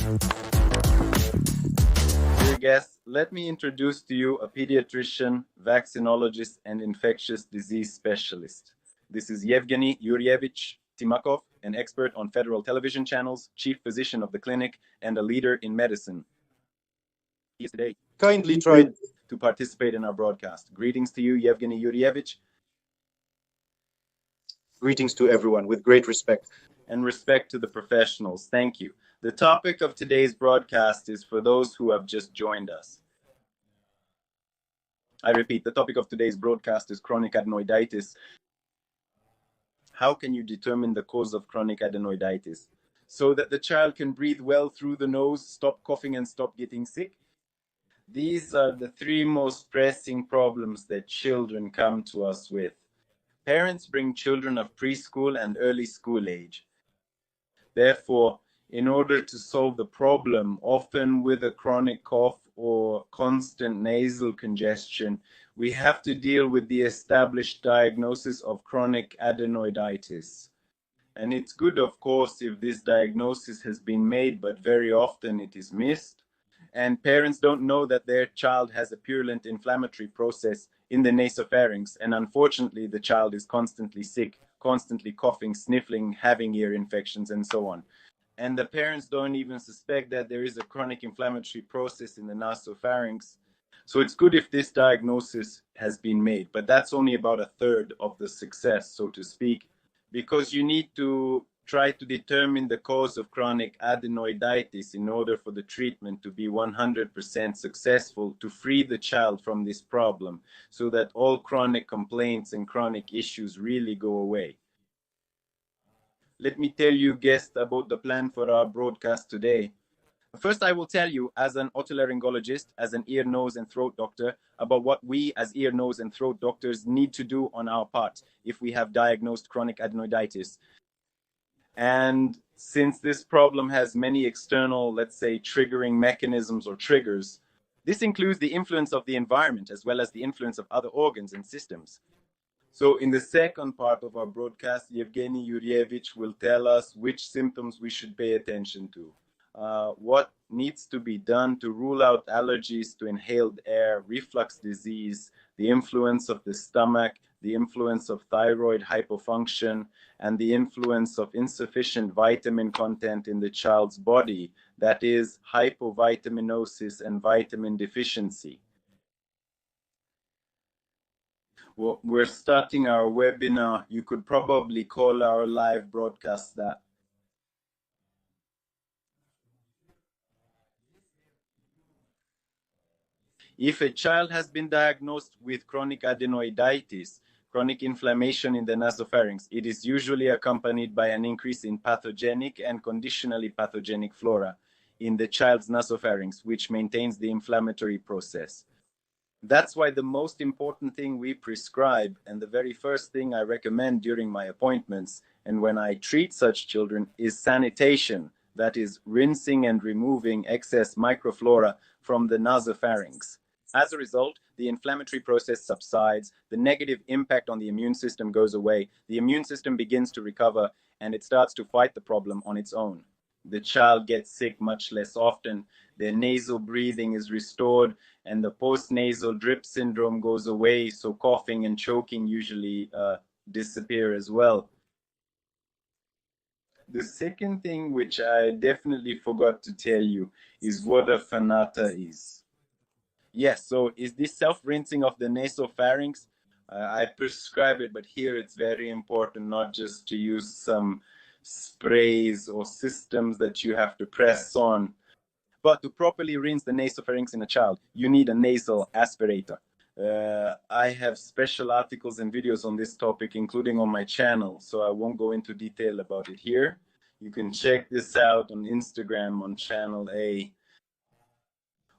Dear guests, let me introduce to you a pediatrician, vaccinologist, and infectious disease specialist. This is Yevgeny Yurievich Timakov, an expert on federal television channels, chief physician of the clinic, and a leader in medicine. He is today kindly tried to participate in our broadcast. Greetings to you, Yevgeny Yurievich. Greetings to everyone with great respect. And respect to the professionals. Thank you. The topic of today's broadcast is for those who have just joined us. I repeat, the topic of today's broadcast is chronic adenoiditis. How can you determine the cause of chronic adenoiditis so that the child can breathe well through the nose, stop coughing, and stop getting sick? These are the three most pressing problems that children come to us with. Parents bring children of preschool and early school age. Therefore, in order to solve the problem, often with a chronic cough or constant nasal congestion, we have to deal with the established diagnosis of chronic adenoiditis. And it's good, of course, if this diagnosis has been made, but very often it is missed. And parents don't know that their child has a purulent inflammatory process in the nasopharynx. And unfortunately, the child is constantly sick, constantly coughing, sniffling, having ear infections, and so on. And the parents don't even suspect that there is a chronic inflammatory process in the nasopharynx. So it's good if this diagnosis has been made, but that's only about a third of the success, so to speak, because you need to try to determine the cause of chronic adenoiditis in order for the treatment to be 100% successful, to free the child from this problem so that all chronic complaints and chronic issues really go away. Let me tell you, guests, about the plan for our broadcast today. First, I will tell you, as an otolaryngologist, as an ear, nose, and throat doctor, about what we as ear, nose, and throat doctors need to do on our part if we have diagnosed chronic adenoiditis. And since this problem has many external, let's say, triggering mechanisms or triggers, this includes the influence of the environment as well as the influence of other organs and systems. So in the second part of our broadcast, Yevgeny Yurievich will tell us which symptoms we should pay attention to, what needs to be done to rule out allergies to inhaled air, reflux disease, the influence of the stomach, the influence of thyroid hypofunction, and the influence of insufficient vitamin content in the child's body, that is hypovitaminosis and vitamin deficiency. Well, we're starting our webinar. You could probably call our live broadcast that. If a child has been diagnosed with chronic adenoiditis, chronic inflammation in the nasopharynx, it is usually accompanied by an increase in pathogenic and conditionally pathogenic flora in the child's nasopharynx, which maintains the inflammatory process. That's why the most important thing we prescribe, and the very first thing I recommend during my appointments and when I treat such children, is sanitation. That is rinsing and removing excess microflora from the nasopharynx. As a result, the inflammatory process subsides, the negative impact on the immune system goes away, the immune system begins to recover, and it starts to fight the problem on its own. The child gets sick much less often, their nasal breathing is restored, and the postnasal drip syndrome goes away, so coughing and choking usually disappear as well. The second thing, which I definitely forgot to tell you, is what a phanata is. Yes, so is this self-rinsing of the nasopharynx? I prescribe it, but here it's very important not just to use some sprays or systems that you have to press on, but to properly rinse the nasopharynx in a child, you need a nasal aspirator. I have special articles and videos on this topic, including on my channel, so I won't go into detail about it here. You can check this out on Instagram on Channel A.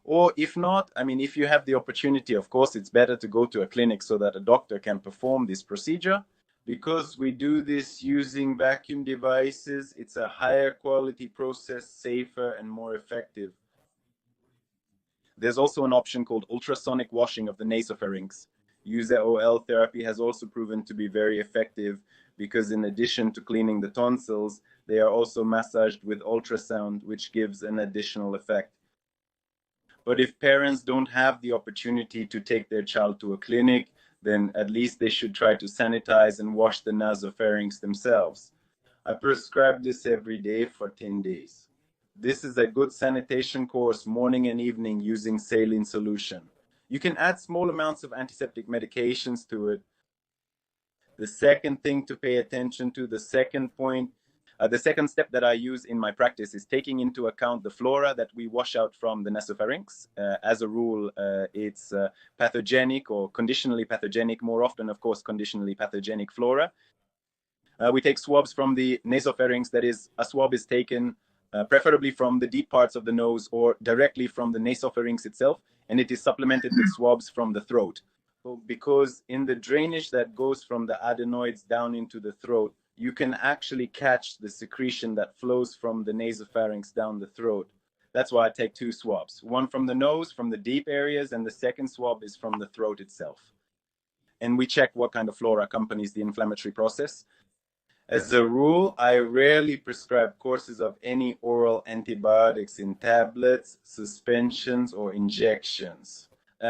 Or if not, I mean, if you have the opportunity, of course, it's better to go to a clinic so that a doctor can perform this procedure. Because we do this using vacuum devices, it's a higher quality process, safer and more effective. There's also an option called ultrasonic washing of the nasopharynx. UZOL therapy has also proven to be very effective because in addition to cleaning the tonsils, They are also massaged with ultrasound, which gives an additional effect. But if parents don't have the opportunity to take their child to a clinic, then at least they should try to sanitize and wash the nasopharynx themselves. I prescribe this every day for 10 days. This is a good sanitation course, morning and evening, using saline solution. You can add small amounts of antiseptic medications to it. The second thing to pay attention to, the second step that I use in my practice is taking into account the flora that we wash out from the nasopharynx. As a rule, it's pathogenic or conditionally pathogenic, more often, of course, conditionally pathogenic flora. We take swabs from the nasopharynx. That is, a swab is taken preferably from the deep parts of the nose or directly from the nasopharynx itself, and it is supplemented with swabs from the throat. So because in the drainage that goes from the adenoids down into the throat, you can actually catch the secretion that flows from the nasopharynx down the throat. That's why I take two swabs, one from the nose, from the deep areas, and the second swab is from the throat itself. And we check what kind of flora accompanies the inflammatory process. As a rule, I rarely prescribe courses of any oral antibiotics in tablets, suspensions, or injections.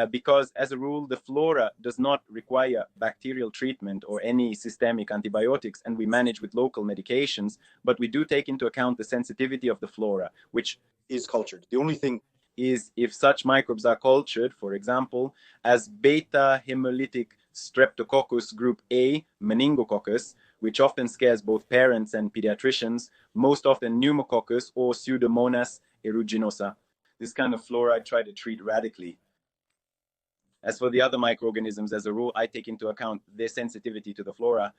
Because as a rule, the flora does not require bacterial treatment or any systemic antibiotics, and we manage with local medications, but we do take into account the sensitivity of the flora, which is cultured. The only thing is if such microbes are cultured, for example, as beta hemolytic streptococcus group A, meningococcus, which often scares both parents and pediatricians, most often pneumococcus or Pseudomonas aeruginosa. This kind of flora I try to treat radically. As for the other microorganisms, as a rule, I take into account their sensitivity to the flora.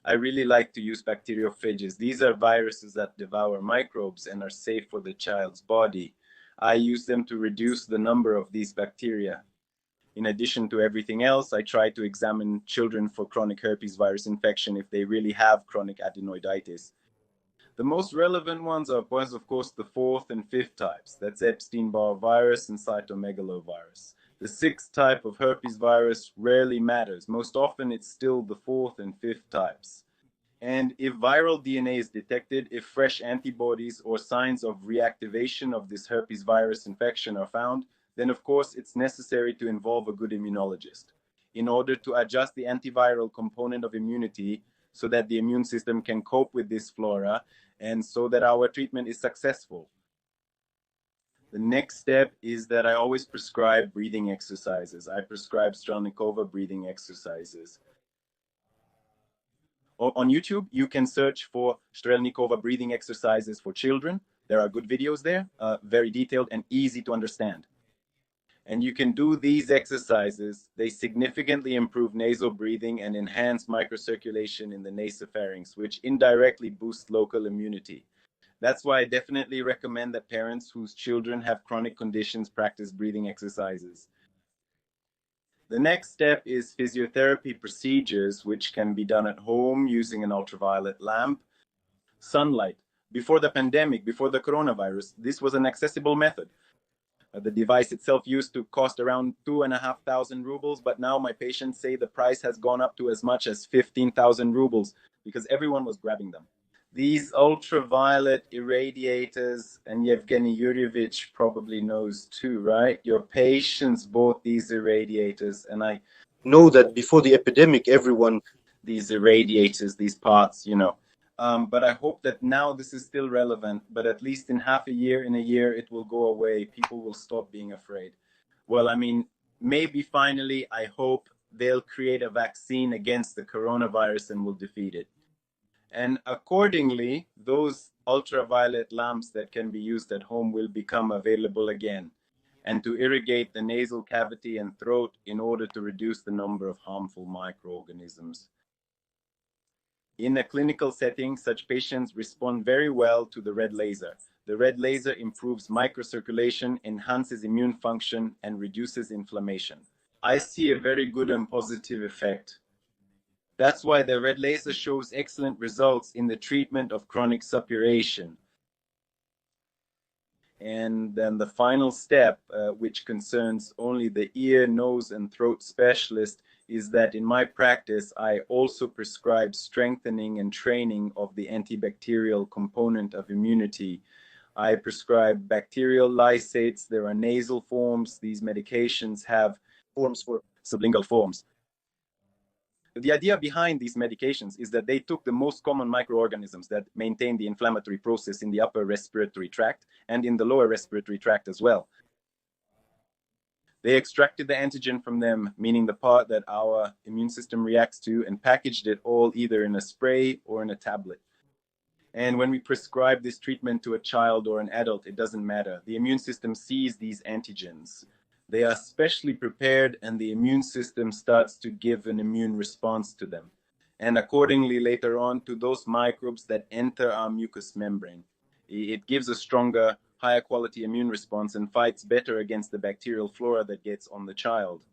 I really like to use bacteriophages. These are viruses that devour microbes and are safe for the child's body. I use them to reduce the number of these bacteria. In addition to everything else, I try to examine children for chronic herpes virus infection if they really have chronic adenoiditis. The most relevant ones are, of course, the fourth and fifth types. That's Epstein-Barr virus and cytomegalovirus. The sixth type of herpes virus rarely matters. Most often, it's still the fourth and fifth types. And if viral DNA is detected, if fresh antibodies or signs of reactivation of this herpes virus infection are found, then of course it's necessary to involve a good immunologist in order to adjust the antiviral component of immunity so that the immune system can cope with this flora and so that our treatment is successful. The next step is that I always prescribe breathing exercises. I prescribe Strelnikova breathing exercises. On YouTube, you can search for Strelnikova breathing exercises for children. There are good videos there, very detailed and easy to understand. And you can do these exercises. They significantly improve nasal breathing and enhance microcirculation in the nasopharynx, which indirectly boosts local immunity. That's why I definitely recommend that parents whose children have chronic conditions practice breathing exercises. The next step is physiotherapy procedures, which can be done at home using an ultraviolet lamp. Sunlight. Before the pandemic, before the coronavirus, this was an accessible method. The device itself used to cost around 2,500 rubles, but now my patients say the price has gone up to as much as 15,000 rubles because everyone was grabbing them. These ultraviolet irradiators, and Yevgeny Yuryevich probably knows too, right? Your patients bought these irradiators, and I know that before the epidemic, everyone these irradiators, these parts, but I hope that now this is still relevant, but at least in in a year, it will go away. People will stop being afraid. Well, I mean, maybe finally, I hope they'll create a vaccine against the coronavirus and will defeat it. And accordingly, those ultraviolet lamps that can be used at home will become available again, and to irrigate the nasal cavity and throat in order to reduce the number of harmful microorganisms. In a clinical setting, such patients respond very well to the red laser. The red laser improves microcirculation, enhances immune function, and reduces inflammation. I see a very good and positive effect. That's why the red laser shows excellent results in the treatment of chronic suppuration. And then the final step, which concerns only the ear, nose, and throat specialist, is that in my practice, I also prescribe strengthening and training of the antibacterial component of immunity. I prescribe bacterial lysates. There are nasal forms. These medications have forms for sublingual forms. The idea behind these medications is that they took the most common microorganisms that maintain the inflammatory process in the upper respiratory tract and in the lower respiratory tract as well. They extracted the antigen from them, meaning the part that our immune system reacts to, and packaged it all either in a spray or in a tablet. And when we prescribe this treatment to a child or an adult, it doesn't matter. The immune system sees these antigens. They are specially prepared, and the immune system starts to give an immune response to them. And accordingly, later on, to those microbes that enter our mucous membrane. It gives a stronger, higher quality immune response and fights better against the bacterial flora that gets on the child.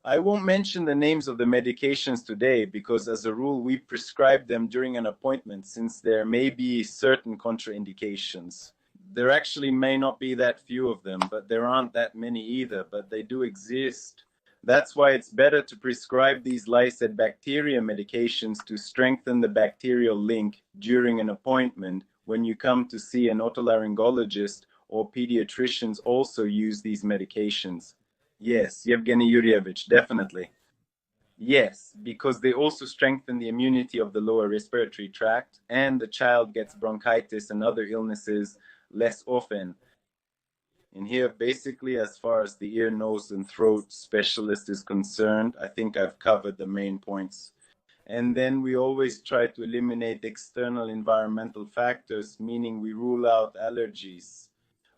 I won't mention the names of the medications today because as a rule we prescribe them during an appointment since there may be certain contraindications. There actually may not be that few of them, but there aren't that many either, but they do exist. That's why it's better to prescribe these lysate bacteria medications to strengthen the bacterial link during an appointment when you come to see an otolaryngologist, or pediatricians also use these medications. Yes, Yevgeny Yuryevich, definitely. Yes, because they also strengthen the immunity of the lower respiratory tract, and the child gets bronchitis and other illnesses less often. And here, basically, as far as the ear, nose, and throat specialist is concerned, I think I've covered the main points. And then we always try to eliminate external environmental factors, meaning we rule out allergies.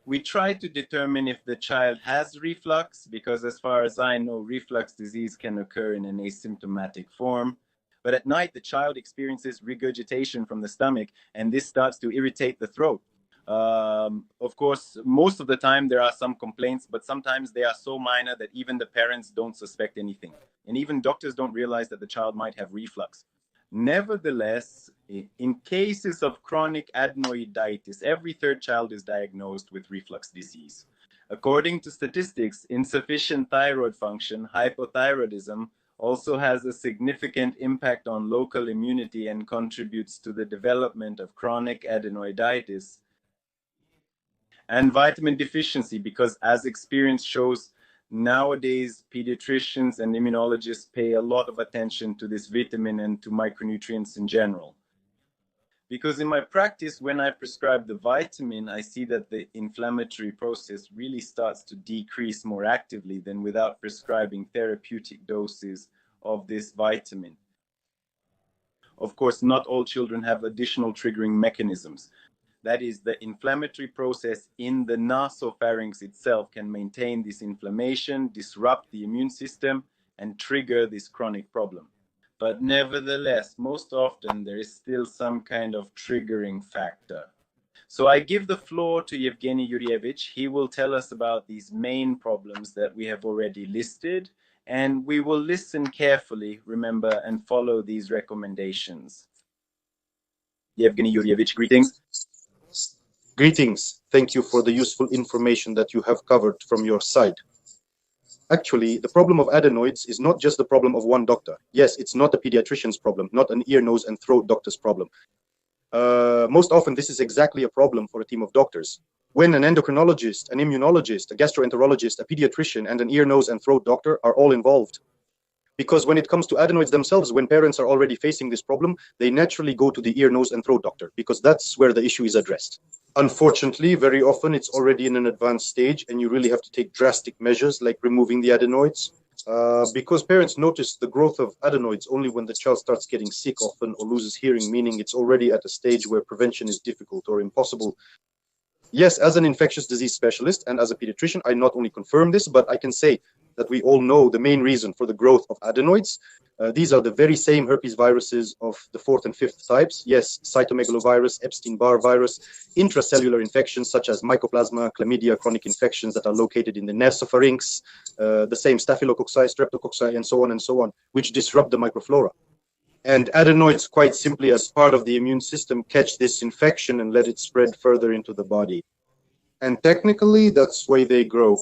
We try to determine if the child has reflux, because as far as I know, reflux disease can occur in an asymptomatic form. But at night, the child experiences regurgitation from the stomach, and this starts to irritate the throat. Of course, most of the time there are some complaints, but sometimes they are so minor that even the parents don't suspect anything. And even doctors don't realize that the child might have reflux. Nevertheless, in cases of chronic adenoiditis, every third child is diagnosed with reflux disease. According to statistics, insufficient thyroid function, hypothyroidism, also has a significant impact on local immunity and contributes to the development of chronic adenoiditis. And vitamin deficiency, because as experience shows, nowadays pediatricians and immunologists pay a lot of attention to this vitamin and to micronutrients in general. Because in my practice, when I prescribe the vitamin, I see that the inflammatory process really starts to decrease more actively than without prescribing therapeutic doses of this vitamin. Of course, not all children have additional triggering mechanisms. That is, the inflammatory process in the nasopharynx itself can maintain this inflammation, disrupt the immune system, and trigger this chronic problem. But nevertheless, most often there is still some kind of triggering factor. So I give the floor to Yevgeny Yuryevich. He will tell us about these main problems that we have already listed, and we will listen carefully, remember, and follow these recommendations. Yevgeny Yuryevich, greetings. Greetings. Thank you for the useful information that you have covered from your side. Actually, the problem of adenoids is not just the problem of one doctor. Yes, it's not a pediatrician's problem, not an ear, nose, and throat doctor's problem. Most often, this is exactly a problem for a team of doctors. When an endocrinologist, an immunologist, a gastroenterologist, a pediatrician, and an ear, nose, and throat doctor are all involved. Because when it comes to adenoids themselves, when parents are already facing this problem, they naturally go to the ear, nose, and throat doctor because that's where the issue is addressed. Unfortunately, very often it's already in an advanced stage and you really have to take drastic measures like removing the adenoids because parents notice the growth of adenoids only when the child starts getting sick often or loses hearing, meaning it's already at a stage where prevention is difficult or impossible. Yes, as an infectious disease specialist and as a pediatrician, I not only confirm this, but I can say that we all know the main reason for the growth of adenoids. These are the very same herpes viruses of the 4th and 5th types. Yes, cytomegalovirus, Epstein-Barr virus, intracellular infections such as mycoplasma, chlamydia, chronic infections that are located in the nasopharynx, the same staphylococci, streptococci, and so on, which disrupt the microflora. And adenoids, quite simply, as part of the immune system, catch this infection and let it spread further into the body. And technically, that's why they grow.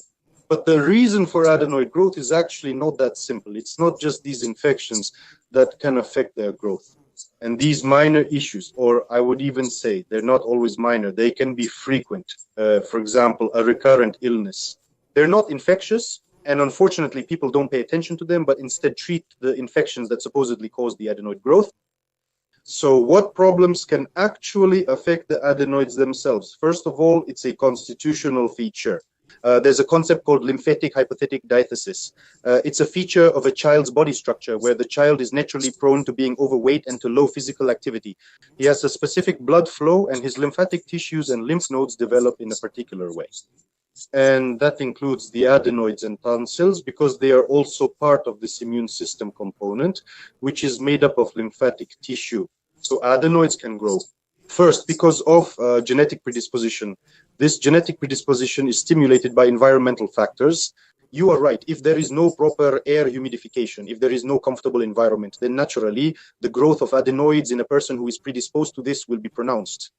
But the reason for adenoid growth is actually not that simple. It's not just these infections that can affect their growth. And these minor issues, or I would even say they're not always minor, they can be frequent. For example, a recurrent illness. They're not infectious, and unfortunately people don't pay attention to them, but instead treat the infections that supposedly cause the adenoid growth. So what problems can actually affect the adenoids themselves? First of all, it's a constitutional feature. There's a concept called lymphatic hypothetic diathesis. It's a feature of a child's body structure where the child is naturally prone to being overweight and to low physical activity. He has a specific blood flow and his lymphatic tissues and lymph nodes develop in a particular way. And that includes the adenoids and tonsils because they are also part of this immune system component, which is made up of lymphatic tissue. So adenoids can grow. First, because of genetic predisposition. This genetic predisposition is stimulated by environmental factors. You are right. If there is no proper air humidification, if there is no comfortable environment, then naturally the growth of adenoids in a person who is predisposed to this will be pronounced.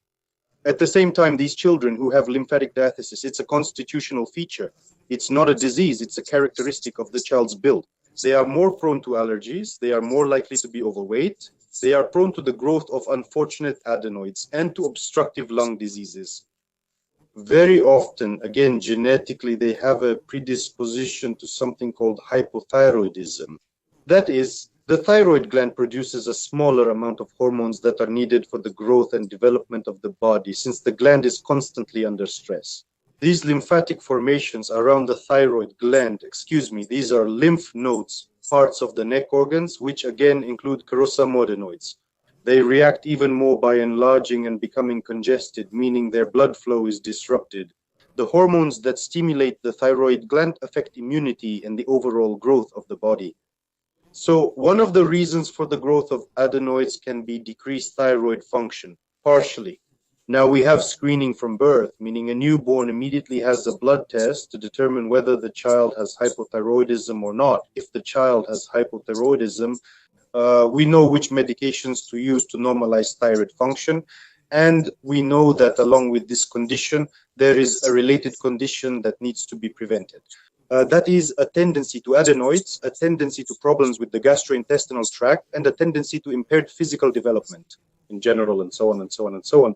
At the same time, these children who have lymphatic diathesis, it's a constitutional feature. It's not a disease. It's a characteristic of the child's build. They are more prone to allergies. They are more likely to be overweight. They are prone to the growth of unfortunate adenoids and to obstructive lung diseases. Very often, again, genetically, they have a predisposition to something called hypothyroidism. That is, the thyroid gland produces a smaller amount of hormones that are needed for the growth and development of the body, since the gland is constantly under stress. These lymphatic formations around the thyroid gland, these are lymph nodes, parts of the neck organs, which again include adenoids. They react even more by enlarging and becoming congested, meaning their blood flow is disrupted. The hormones that stimulate the thyroid gland affect immunity and the overall growth of the body. So one of the reasons for the growth of adenoids can be decreased thyroid function, partially. Now we have screening from birth, meaning a newborn immediately has a blood test to determine whether the child has hypothyroidism or not. If the child has hypothyroidism, we know which medications to use to normalize thyroid function. And we know that along with this condition, there is a related condition that needs to be prevented. That is a tendency to adenoids, a tendency to problems with the gastrointestinal tract, and a tendency to impaired physical development in general, and so on and so on and so on.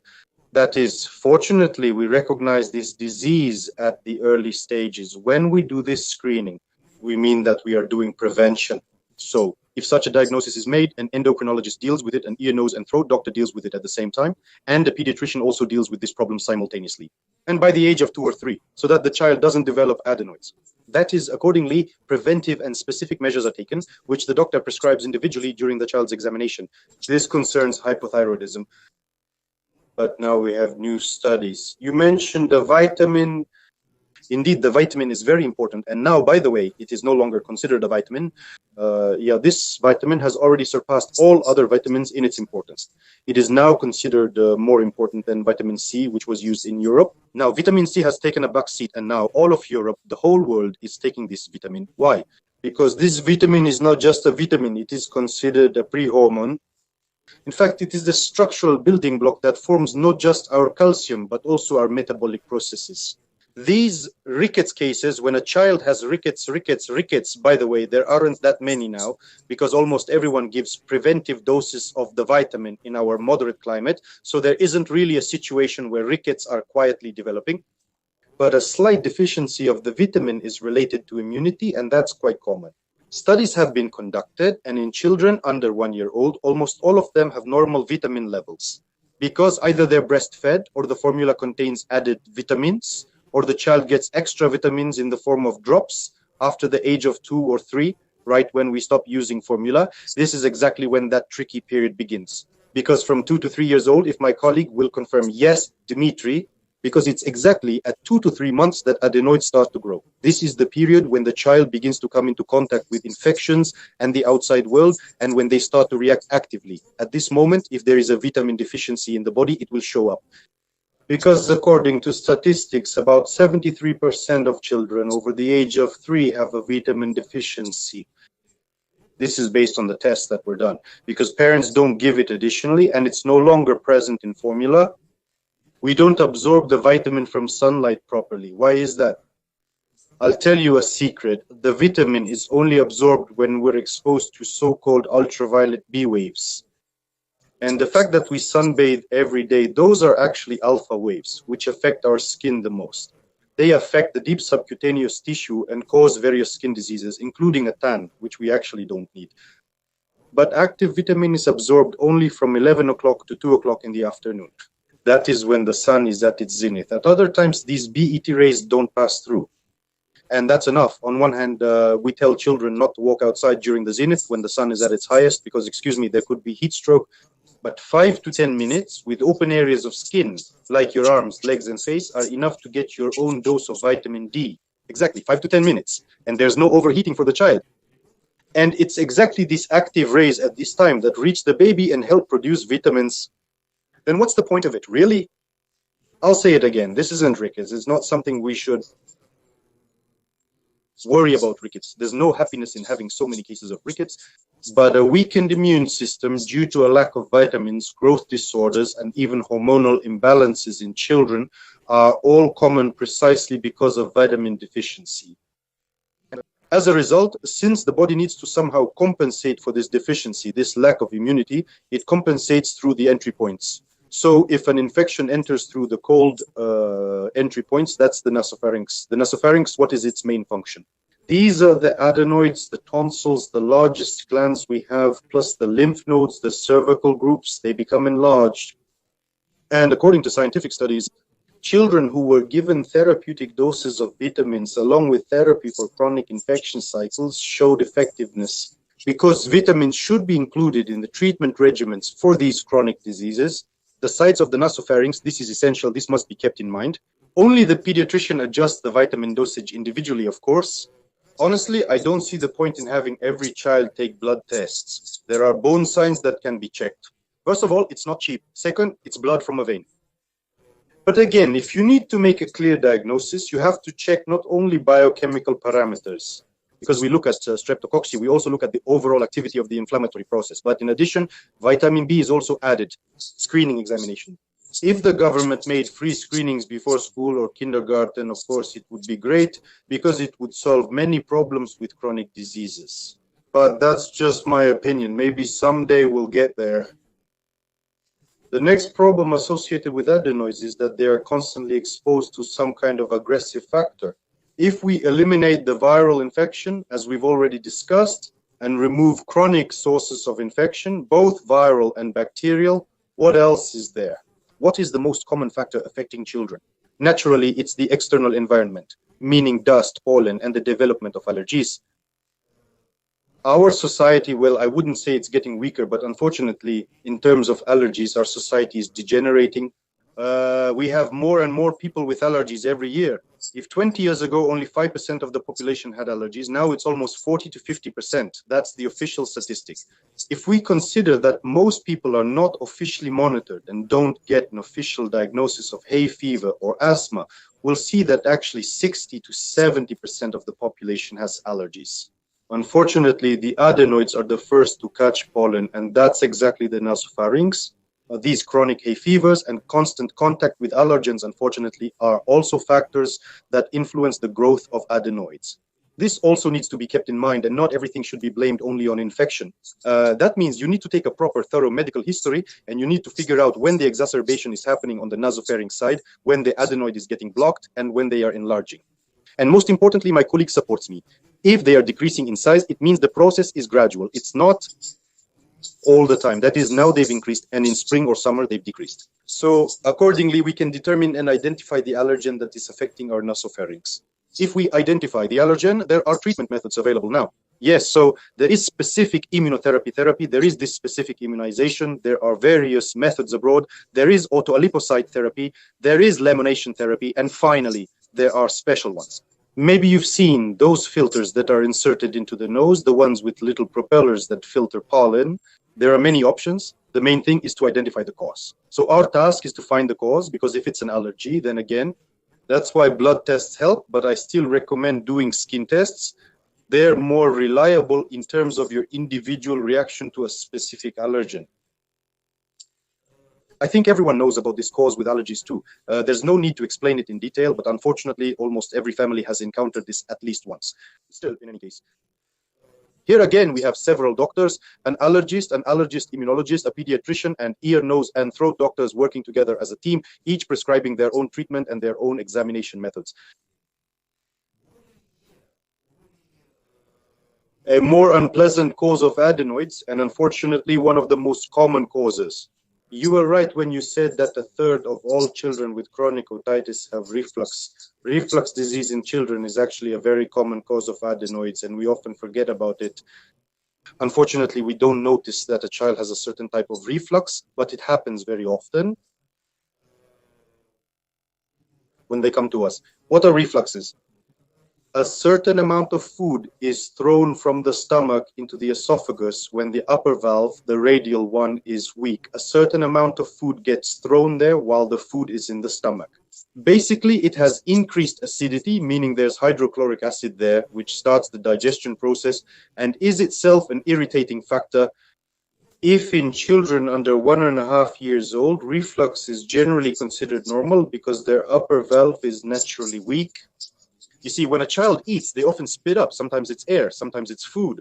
That is, fortunately, we recognize this disease at the early stages. When we do this screening, we mean that we are doing prevention. So if such a diagnosis is made, an endocrinologist deals with it, an ear, nose, and throat doctor deals with it at the same time, and a pediatrician also deals with this problem simultaneously. And by the age of 2 or 3, so that the child doesn't develop adenoids. That is, accordingly, preventive and specific measures are taken, which the doctor prescribes individually during the child's examination. This concerns hypothyroidism. But now we have new studies. You mentioned the vitamin. Indeed, the vitamin is very important. And now, by the way, it is no longer considered a vitamin. This vitamin has already surpassed all other vitamins in its importance. It is now considered more important than vitamin C, which was used in Europe. Now, vitamin C has taken a back seat, and now all of Europe, the whole world, is taking this vitamin. Why? Because this vitamin is not just a vitamin. It is considered a pre-hormone. In fact, it is the structural building block that forms not just our calcium, but also our metabolic processes. These rickets cases, when a child has rickets, by the way, there aren't that many now, because almost everyone gives preventive doses of the vitamin in our moderate climate. So there isn't really a situation where rickets are quietly developing. But a slight deficiency of the vitamin is related to immunity, and that's quite common. Studies have been conducted, and in children under 1 year old, almost all of them have normal vitamin levels, because either they're breastfed or the formula contains added vitamins, or the child gets extra vitamins in the form of drops after the age of 2 or 3, right when we stop using formula. This is exactly when that tricky period begins. Because from 2 to 3 years old, if my colleague will confirm, yes, Dimitri, because it's exactly at 2 to 3 months that adenoids start to grow. This is the period when the child begins to come into contact with infections and the outside world, and when they start to react actively. At this moment, if there is a vitamin deficiency in the body, it will show up. Because according to statistics, about 73% of children over the age of 3 have a vitamin deficiency. This is based on the tests that were done. Because parents don't give it additionally, and it's no longer present in formula. We don't absorb the vitamin from sunlight properly. Why is that? I'll tell you a secret. The vitamin is only absorbed when we're exposed to so-called ultraviolet B waves. And the fact that we sunbathe every day, those are actually alpha waves, which affect our skin the most. They affect the deep subcutaneous tissue and cause various skin diseases, including a tan, which we actually don't need. But active vitamin is absorbed only from 11 o'clock to 2 o'clock in the afternoon. That is when the sun is at its zenith. At other times, these BET rays don't pass through. And that's enough. On one hand, we tell children not to walk outside during the zenith when the sun is at its highest, because, excuse me, there could be heat stroke. But 5 to 10 minutes with open areas of skin, like your arms, legs, and face, are enough to get your own dose of vitamin D. Exactly, 5 to 10 minutes. And there's no overheating for the child. And it's exactly these active rays at this time that reach the baby and help produce vitamins. Then what's the point of it, really? I'll say it again. This isn't rickets. It's not something we should worry about rickets. There's no happiness in having so many cases of rickets, but a weakened immune system due to a lack of vitamins, growth disorders, and even hormonal imbalances in children are all common precisely because of vitamin deficiency. As a result, since the body needs to somehow compensate for this deficiency, this lack of immunity, it compensates through the entry points. So if an infection enters through the cold entry points, that's the nasopharynx. The nasopharynx, what is its main function? These are the adenoids, the tonsils, the largest glands we have, plus the lymph nodes, the cervical groups, they become enlarged. And according to scientific studies, children who were given therapeutic doses of vitamins along with therapy for chronic infection cycles showed effectiveness, because vitamins should be included in the treatment regimens for these chronic diseases. The sites of the nasopharynx, this is essential, this must be kept in mind. Only the pediatrician adjusts the vitamin dosage individually, of course. Honestly, I don't see the point in having every child take blood tests. There are bone signs that can be checked. First of all, it's not cheap. Second, it's blood from a vein. But again, if you need to make a clear diagnosis, you have to check not only biochemical parameters, because we look at streptococci, we also look at the overall activity of the inflammatory process. But in addition, vitamin B is also added. Screening examination. If the government made free screenings before school or kindergarten, of course, it would be great, because it would solve many problems with chronic diseases. But that's just my opinion. Maybe someday we'll get there. The next problem associated with adenoids is that they are constantly exposed to some kind of aggressive factor. If we eliminate the viral infection, as we've already discussed, and remove chronic sources of infection, both viral and bacterial, what else is there? What is the most common factor affecting children? Naturally, it's the external environment, meaning dust, pollen, and the development of allergies. Our society, well, I wouldn't say it's getting weaker, but unfortunately, in terms of allergies, our society is degenerating. We have more and more people with allergies every year. If 20 years ago, only 5% of the population had allergies, now it's almost 40 to 50%. That's the official statistic. If we consider that most people are not officially monitored and don't get an official diagnosis of hay fever or asthma, we'll see that actually 60 to 70% of the population has allergies. Unfortunately, the adenoids are the first to catch pollen, and that's exactly the nasopharynx. These chronic hay fevers and constant contact with allergens, unfortunately, are also factors that influence the growth of adenoids. This also needs to be kept in mind, and not everything should be blamed only on infection. That means you need to take a proper, thorough medical history, and you need to figure out when the exacerbation is happening on the nasopharynx side, when the adenoid is getting blocked, and when they are enlarging. And most importantly, my colleague supports me. If they are decreasing in size, it means the process is gradual. It's not all the time. That is, now they've increased, and in spring or summer they've decreased. So accordingly, we can determine and identify the allergen that is affecting our nasopharynx. If we identify the allergen, there are treatment methods available now. Yes, so there is specific immunotherapy therapy, there is this specific immunization, there are various methods abroad, there is autoalipocyte therapy, there is lamination therapy, and finally, there are special ones. Maybe you've seen those filters that are inserted into the nose, the ones with little propellers that filter pollen. There are many options. The main thing is to identify the cause. So our task is to find the cause, because if it's an allergy, then again, that's why blood tests help, but I still recommend doing skin tests. They're more reliable in terms of your individual reaction to a specific allergen. I think everyone knows about this cause with allergies too. There's no need to explain it in detail, but unfortunately, almost every family has encountered this at least once. Still, in any case, here again, we have several doctors, an allergist, immunologist, a pediatrician, and ear, nose, and throat doctors working together as a team, each prescribing their own treatment and their own examination methods. A more unpleasant cause of adenoids, and unfortunately one of the most common causes. You were right when you said that a third of all children with chronic otitis have reflux. Reflux disease in children is actually a very common cause of adenoids, and we often forget about it. Unfortunately, we don't notice that a child has a certain type of reflux, but it happens very often when they come to us. What are refluxes? A certain amount of food is thrown from the stomach into the esophagus when the upper valve, the radial one, is weak. A certain amount of food gets thrown there while the food is in the stomach. Basically, it has increased acidity, meaning there's hydrochloric acid there, which starts the digestion process and is itself an irritating factor. If in children under 1.5 years old, reflux is generally considered normal because their upper valve is naturally weak. You see, when a child eats, they often spit up. Sometimes it's air, sometimes it's food.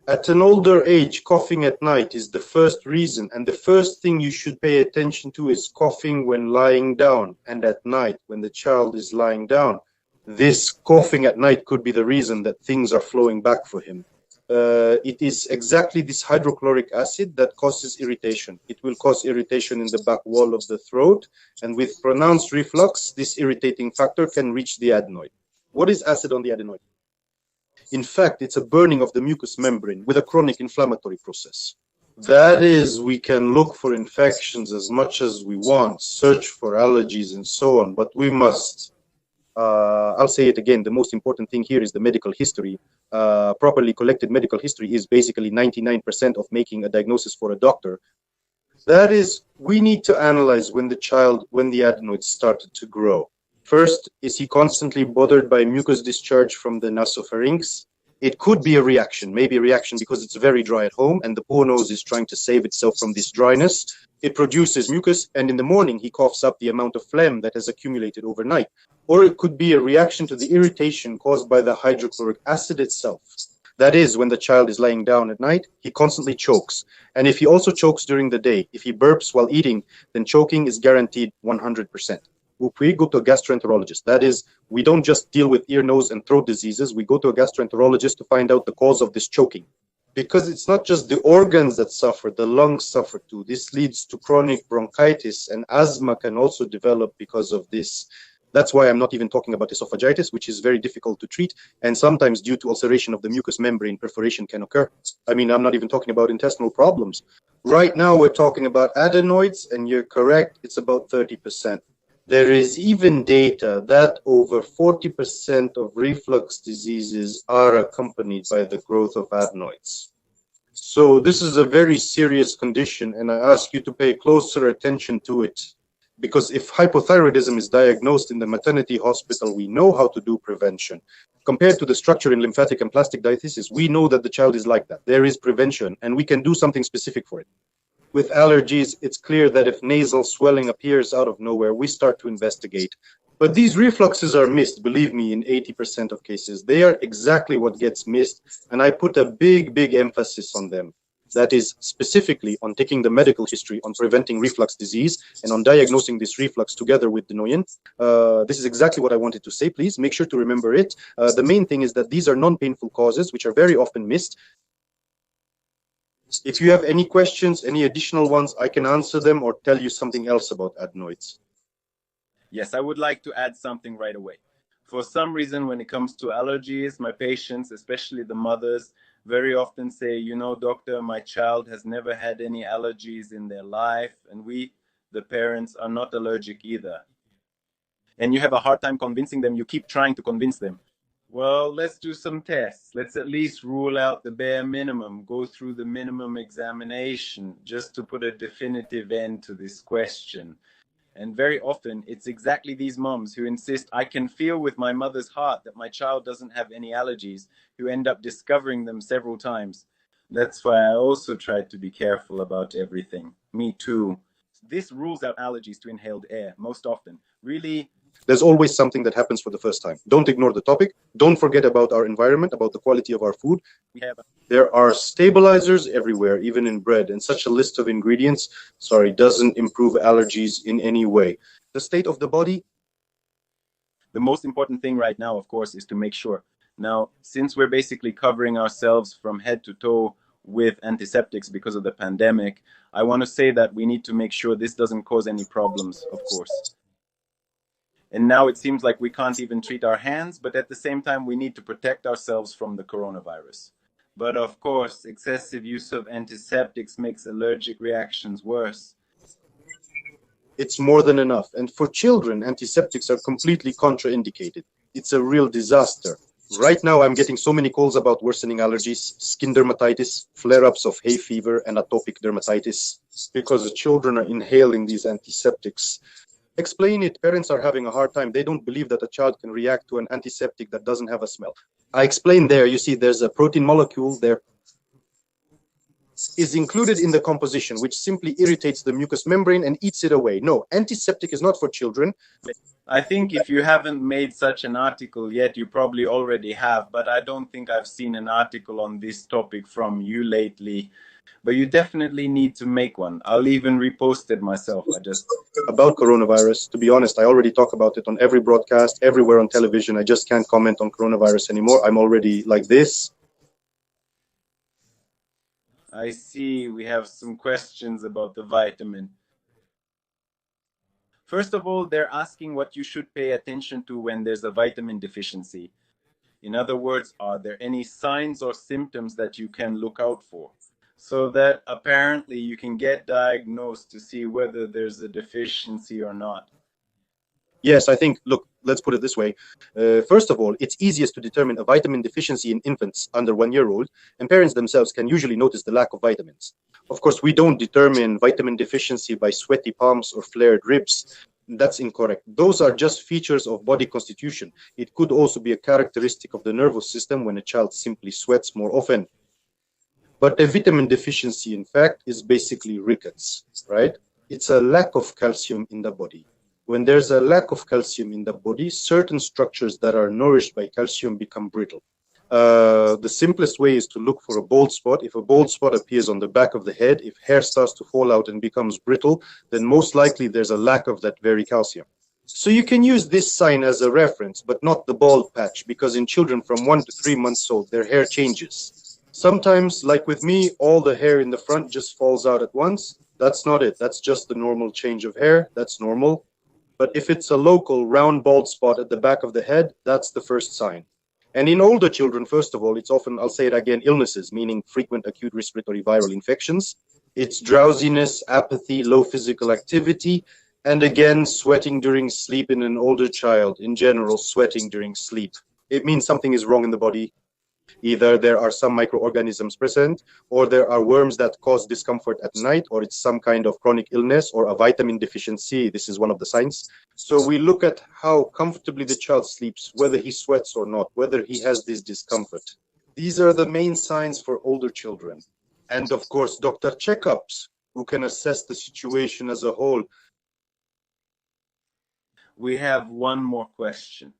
At an older age, coughing at night is the first reason. And the first thing you should pay attention to is coughing when lying down. And at night, when the child is lying down, this coughing at night could be the reason that things are flowing back for him. It is exactly this hydrochloric acid that causes irritation. It will cause irritation in the back wall of the throat. And with pronounced reflux, this irritating factor can reach the adenoid. What is acid on the adenoid? In fact, it's a burning of the mucous membrane with a chronic inflammatory process. That is, we can look for infections as much as we want, search for allergies and so on, but we must. I'll say it again, the most important thing here is the medical history. Properly collected medical history is basically 99% of making a diagnosis for a doctor. That is, we need to analyze when the adenoids started to grow. First, is he constantly bothered by mucus discharge from the nasopharynx? It could be a reaction, maybe a reaction because it's very dry at home and the poor nose is trying to save itself from this dryness. It produces mucus and in the morning he coughs up the amount of phlegm that has accumulated overnight. Or it could be a reaction to the irritation caused by the hydrochloric acid itself. That is, when the child is lying down at night, he constantly chokes. And if he also chokes during the day, if he burps while eating, then choking is guaranteed 100%. We go to a gastroenterologist. That is, we don't just deal with ear, nose, and throat diseases. We go to a gastroenterologist to find out the cause of this choking. Because it's not just the organs that suffer, the lungs suffer too. This leads to chronic bronchitis, and asthma can also develop because of this. That's why I'm not even talking about esophagitis, which is very difficult to treat, and sometimes due to ulceration of the mucous membrane, perforation can occur. I mean, I'm not even talking about intestinal problems. Right now, we're talking about adenoids, and you're correct, it's about 30%. There is even data that over 40% of reflux diseases are accompanied by the growth of adenoids. So this is a very serious condition, and I ask you to pay closer attention to it. Because if hypothyroidism is diagnosed in the maternity hospital, we know how to do prevention. Compared to the structure in lymphatic and plastic diathesis, we know that the child is like that. There is prevention, and we can do something specific for it. With allergies, it's clear that if nasal swelling appears out of nowhere, we start to investigate. But these refluxes are missed, believe me, in 80% of cases. They are exactly what gets missed, and I put a big emphasis on them. That is specifically on taking the medical history on preventing reflux disease and on diagnosing this reflux together with Denoyen. This is exactly what I wanted to say. Please make sure to remember it. The main thing is that these are non-painful causes, which are very often missed. If you have any questions, any additional ones, I can answer them or tell you something else about adenoids. Yes, I would like to add something right away. For some reason, when it comes to allergies, my patients, especially the mothers, very often say, you know, doctor, my child has never had any allergies in their life, and we, the parents, are not allergic either. And you have a hard time convincing them. You keep trying to convince them. Well, let's do some tests. Let's at least rule out the bare minimum, go through the minimum examination, just to put a definitive end to this question. And very often, it's exactly these moms who insist, I can feel with my mother's heart that my child doesn't have any allergies, who end up discovering them several times. That's why I also try to be careful about everything. Me too. This rules out allergies to inhaled air most often. Really, there's always something that happens for the first time. Don't ignore the topic. Don't forget about our environment, about the quality of our food. There are stabilizers everywhere, even in bread, and such a list of ingredients, doesn't improve allergies in any way. The state of the body. The most important thing right now, of course, is to make sure. Now, since we're basically covering ourselves from head to toe with antiseptics because of the pandemic, I want to say that we need to make sure this doesn't cause any problems, of course. And now it seems like we can't even treat our hands, but at the same time, we need to protect ourselves from the coronavirus. But of course, excessive use of antiseptics makes allergic reactions worse. It's more than enough. And for children, antiseptics are completely contraindicated. It's a real disaster. Right now, I'm getting so many calls about worsening allergies, skin dermatitis, flare-ups of hay fever, and atopic dermatitis because the children are inhaling these antiseptics. Explain it. Parents are having a hard time. They don't believe that a child can react to an antiseptic that doesn't have a smell. I explained there, you see, there's a protein molecule there is included in the composition, which simply irritates the mucous membrane and eats it away. No, antiseptic is not for children. I think if you haven't made such an article yet, you probably already have, but I don't think I've seen an article on this topic from you lately. But you definitely need to make one. I'll even repost it myself. About coronavirus, to be honest, I already talk about it on every broadcast, everywhere on television. I just can't comment on coronavirus anymore. I'm already like this. I see we have some questions about the vitamin. First of all, they're asking what you should pay attention to when there's a vitamin deficiency. In other words, are there any signs or symptoms that you can look out for? So that apparently you can get diagnosed to see whether there's a deficiency or not. Yes, I think, look, let's put it this way. First of all, it's easiest to determine a vitamin deficiency in infants under 1 year old, and parents themselves can usually notice the lack of vitamins. Of course, we don't determine vitamin deficiency by sweaty palms or flared ribs. That's incorrect. Those are just features of body constitution. It could also be a characteristic of the nervous system when a child simply sweats more often. But a vitamin deficiency, in fact, is basically rickets, right? It's a lack of calcium in the body. When there's a lack of calcium in the body, certain structures that are nourished by calcium become brittle. The simplest way is to look for a bald spot. If a bald spot appears on the back of the head, if hair starts to fall out and becomes brittle, then most likely there's a lack of that very calcium. So you can use this sign as a reference, but not the bald patch, because in children from 1 to 3 months old, their hair changes. Sometimes, like with me, all the hair in the front just falls out at once. That's not it. That's just the normal change of hair. That's normal. But if it's a local round bald spot at the back of the head, that's the first sign. And in older children, first of all, it's often, I'll say it again, illnesses, meaning frequent acute respiratory viral infections. It's drowsiness, apathy, low physical activity, and again, sweating during sleep in an older child. In general, sweating during sleep. It means something is wrong in the body. Either there are some microorganisms present, or there are worms that cause discomfort at night, or it's some kind of chronic illness or a vitamin deficiency. This is one of the signs. So we look at how comfortably the child sleeps, whether he sweats or not, whether he has this discomfort. These are the main signs for older children. And of course, doctor checkups, who can assess the situation as a whole. We have one more question.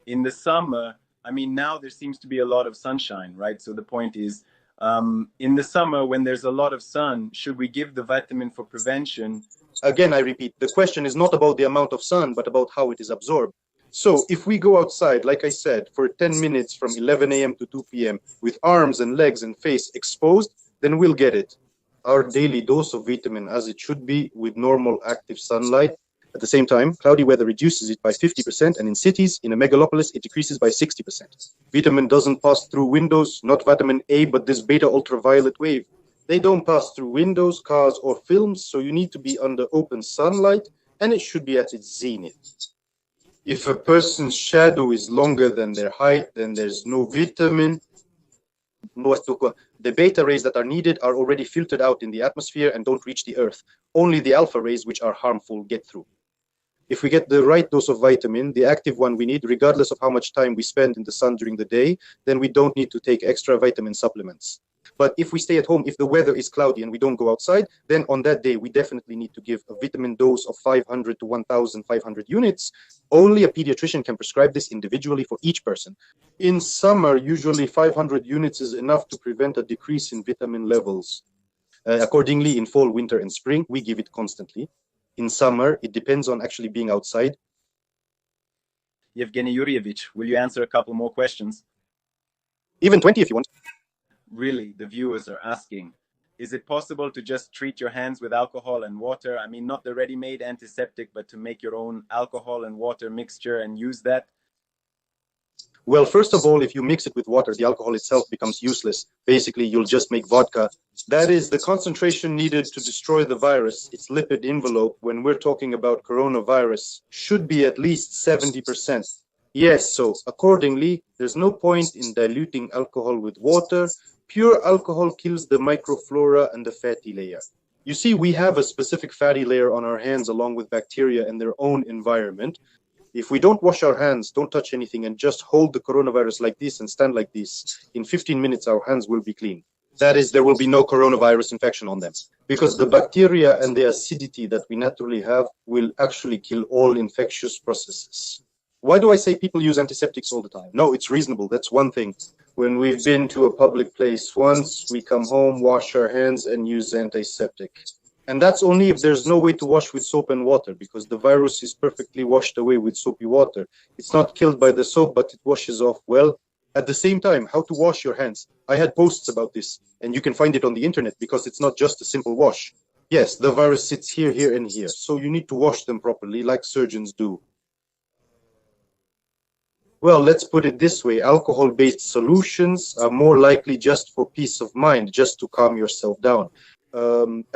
In the summer, I mean, now there seems to be a lot of sunshine, right? So the point is, in the summer, when there's a lot of sun, should we give the vitamin for prevention? Again, I repeat, the question is not about the amount of sun, but about how it is absorbed. So if we go outside, like I said, for 10 minutes from 11 a.m. to 2 p.m. with arms and legs and face exposed, then we'll get it. Our daily dose of vitamin as it should be with normal active sunlight. At the same time, cloudy weather reduces it by 50%, and in cities, in a megalopolis, it decreases by 60%. Vitamin doesn't pass through windows, not vitamin A, but this beta ultraviolet wave. They don't pass through windows, cars, or films, so you need to be under open sunlight, and it should be at its zenith. If a person's shadow is longer than their height, then there's no vitamin. The beta rays that are needed are already filtered out in the atmosphere and don't reach the earth. Only the alpha rays, which are harmful, get through. If we get the right dose of vitamin, the active one we need, regardless of how much time we spend in the sun during the day, then we don't need to take extra vitamin supplements. But if we stay at home, if the weather is cloudy and we don't go outside, then on that day, we definitely need to give a vitamin dose of 500 to 1,500 units. Only a pediatrician can prescribe this individually for each person. In summer, usually 500 units is enough to prevent a decrease in vitamin levels. Accordingly, in fall, winter, and spring, we give it constantly. In summer, it depends on actually being outside. Yevgeny Yurievich, will you answer a couple more questions? Even 20 if you want. Really, the viewers are asking, is it possible to just treat your hands with alcohol and water? I mean, not the ready-made antiseptic, but to make your own alcohol and water mixture and use that? Well, first of all, if you mix it with water, the alcohol itself becomes useless. Basically, you'll just make vodka. That is the concentration needed to destroy the virus. Its lipid envelope, when we're talking about coronavirus, should be at least 70%. Yes, so accordingly, there's no point in diluting alcohol with water. Pure alcohol kills the microflora and the fatty layer. You see, we have a specific fatty layer on our hands along with bacteria and their own environment. If we don't wash our hands, don't touch anything, and just hold the coronavirus like this and stand like this, in 15 minutes, our hands will be clean. That is, there will be no coronavirus infection on them. Because the bacteria and the acidity that we naturally have will actually kill all infectious processes. Why do I say people use antiseptics all the time? No, it's reasonable. That's one thing. When we've been to a public place once, we come home, wash our hands, and use antiseptic. And that's only if there's no way to wash with soap and water, because the virus is perfectly washed away with soapy water. It's not killed by the soap, but it washes off well. At the same time, how to wash your hands. I had posts about this, and you can find it on the internet, because it's not just a simple wash. Yes, the virus sits here, here, and here. So you need to wash them properly, like surgeons do. Well, let's put it this way. Alcohol-based solutions are more likely just for peace of mind, just to calm yourself down.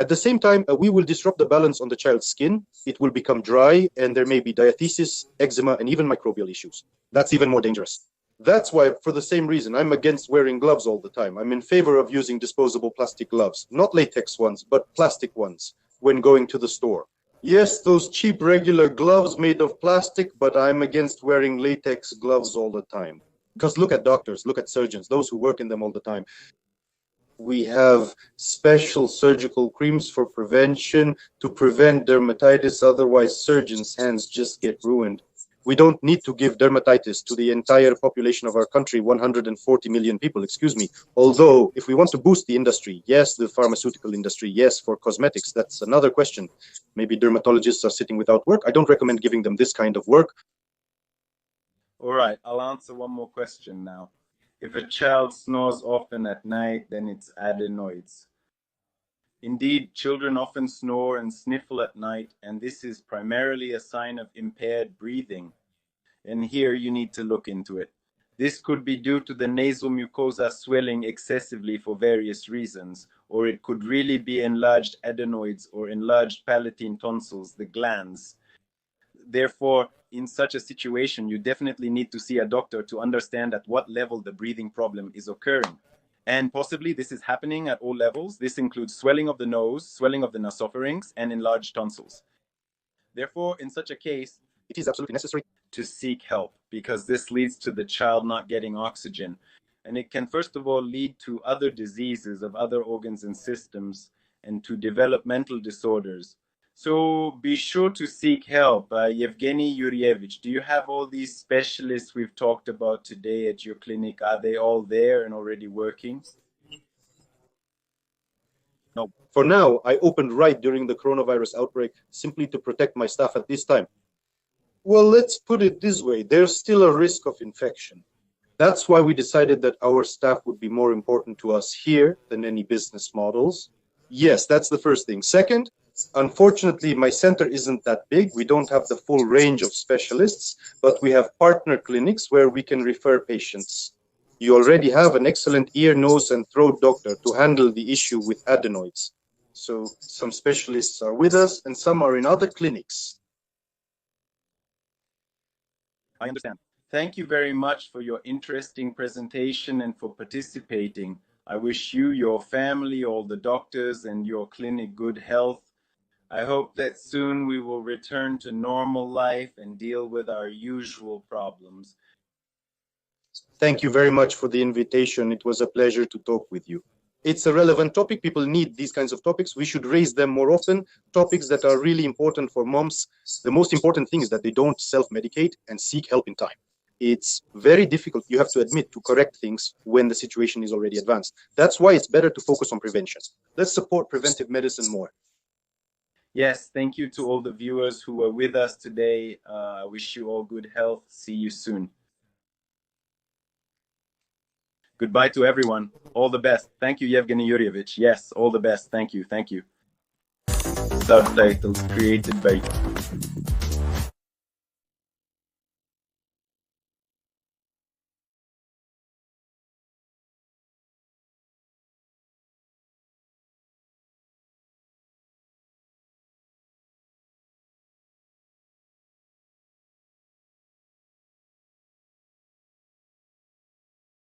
At the same time, we will disrupt the balance on the child's skin. It will become dry, and there may be diathesis, eczema, and even microbial issues. That's even more dangerous. That's why, for the same reason, I'm against wearing gloves all the time. I'm in favor of using disposable plastic gloves, not latex ones, but plastic ones, when going to the store. Yes, those cheap regular gloves made of plastic, but I'm against wearing latex gloves all the time. Because look at doctors, look at surgeons, those who work in them all the time. We have special surgical creams for prevention to prevent dermatitis, otherwise surgeons' hands just get ruined. We don't need to give dermatitis to the entire population of our country, 140 million people, excuse me. Although, if we want to boost the industry, yes, the pharmaceutical industry, yes, for cosmetics, that's another question. Maybe dermatologists are sitting without work. I don't recommend giving them this kind of work. All right, I'll answer one more question now. If a child snores often at night, then it's adenoids. Indeed, children often snore and sniffle at night, and this is primarily a sign of impaired breathing. And here you need to look into it. This could be due to the nasal mucosa swelling excessively for various reasons, or it could really be enlarged adenoids or enlarged palatine tonsils, the glands. Therefore, in such a situation, you definitely need to see a doctor to understand at what level the breathing problem is occurring. And possibly this is happening at all levels. This includes swelling of the nose, swelling of the nasopharynx, and enlarged tonsils. Therefore, in such a case, it is absolutely necessary to seek help, because this leads to the child not getting oxygen. And it can, first of all, lead to other diseases of other organs and systems and to developmental disorders. So be sure to seek help. Yevgeny Yurievich, do you have all these specialists we've talked about today at your clinic? Are they all there and already working? No. For now, I opened right during the coronavirus outbreak simply to protect my staff at this time. Well, let's put it this way. There's still a risk of infection. That's why we decided that our staff would be more important to us here than any business models. Yes, that's the first thing. Second, unfortunately, my center isn't that big. We don't have the full range of specialists, but we have partner clinics where we can refer patients. You already have an excellent ear, nose, and throat doctor to handle the issue with adenoids. So some specialists are with us and some are in other clinics. I understand. Thank you very much for your interesting presentation and for participating. I wish you, your family, all the doctors, and your clinic good health. I hope that soon we will return to normal life and deal with our usual problems. Thank you very much for the invitation. It was a pleasure to talk with you. It's a relevant topic. People need these kinds of topics. We should raise them more often. Topics that are really important for moms. The most important thing is that they don't self-medicate and seek help in time. It's very difficult, you have to admit, to correct things when the situation is already advanced. That's why it's better to focus on prevention. Let's support preventive medicine more. Yes, thank you to all the viewers who were with us today. I wish you all good health. See you soon. Goodbye to everyone. All the best. Thank you, Yevgeny Yuryevich. Yes, all the best. Thank you. Thank you. Subtitles created by